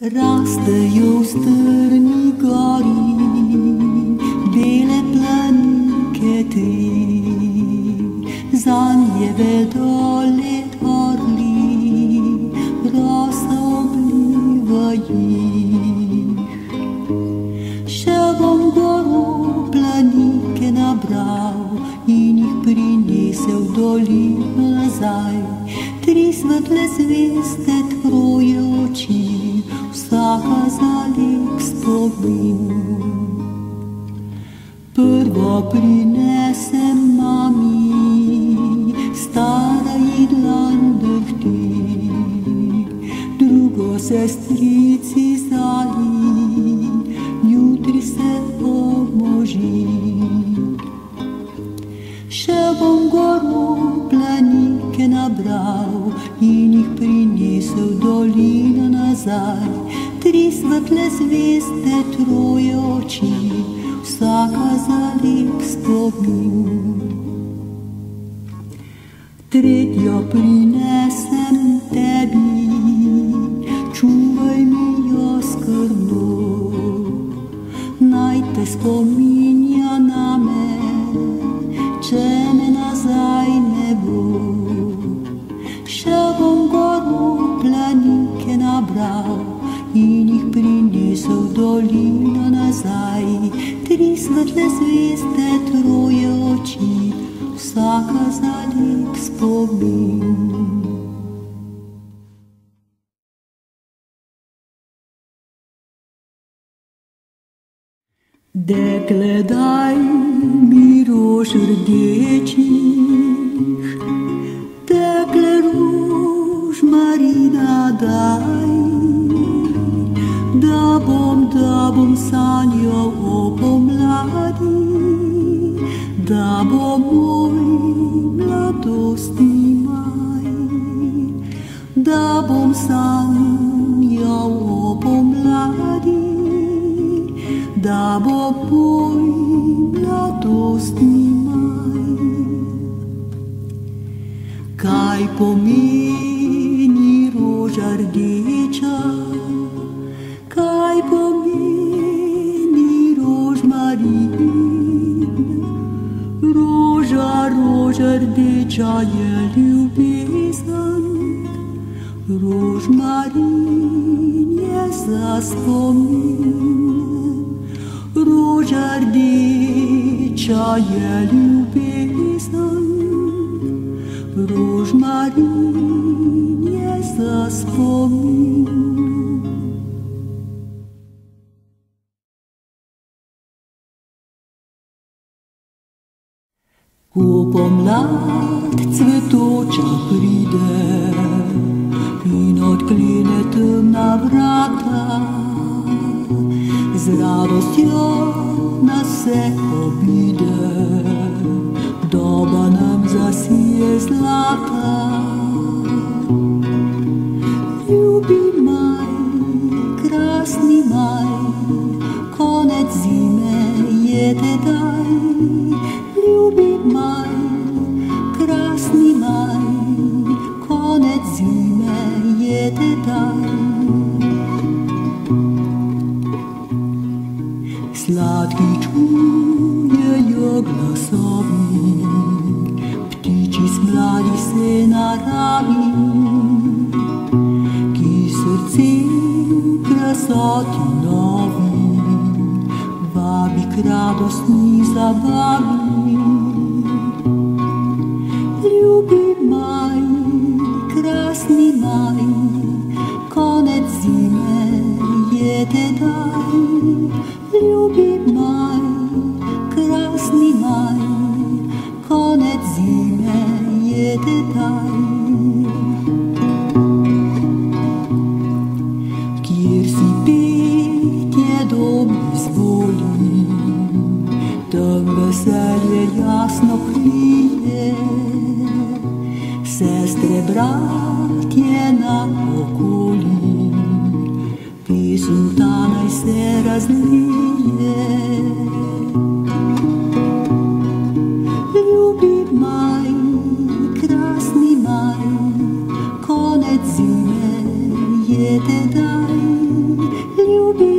Rastăjo v strmi gori, bele planike tri, zanje vedo let orli, rosa obliva jih. Še bom goro planike nabral in jih prinesel v dolino nazaj, tri svetle zvezde tvoje oči, vsaka za lep spomin. Prvo prinesem mami, stara ji dlan drhti, drugo sestrici Zali, jutri se pomoži. Še bom goro planike nabral in jih prinesel v dolino nazaj, tri svetle zvezde, troje oči, vsaka za lep spomin. Tretjo prinesem tebi, čuvaj mi jo skrbno, naj te spominja name, če me nazaj ne bo. Še bom goro planike nabral in jih prinesel v dolino nazaj, tri svetle zvezde, troje oči, vsaka za lep spomin. Dekle, daj mi rož rdečih, dekle, rožmarina daj, da bom sanjal o pomladi, da bo moj mladostni maj, da bom sanjal o pomladi, da bo moj mladostni maj. Kaj pomeni roža rdeča, kaj pomeni rožmarin? Roža, roža rdeča je ljubezen, rožmarin je za spomin. Roža rdeča je ljubezen, rožmarin je za spomin. Ko pomlad cvetoča pride in odklene temna vrata, z radostjo nas vse obide, doba nam zasije zlata. Ljubi maj, krasni maj, konec zime je tedaj. Ljubi maj, krasni maj, konec zime je tedaj. Sladki čujejo glasovi, ptiči smladi se naravi, ki srce krasoti novi, vabi k radostni zabavi. Ljubi maj, krasni maj, konec zime je tedaj. Ljubi maj, krasni maj, konec zime je tedaj. Kjer si petje dom izvoli, tam veselje jasno krije. Sestre, bratje na okoli, pesem ta naj se razlije. Ljubi maj, krasni maj, konec zime je tedaj. iubi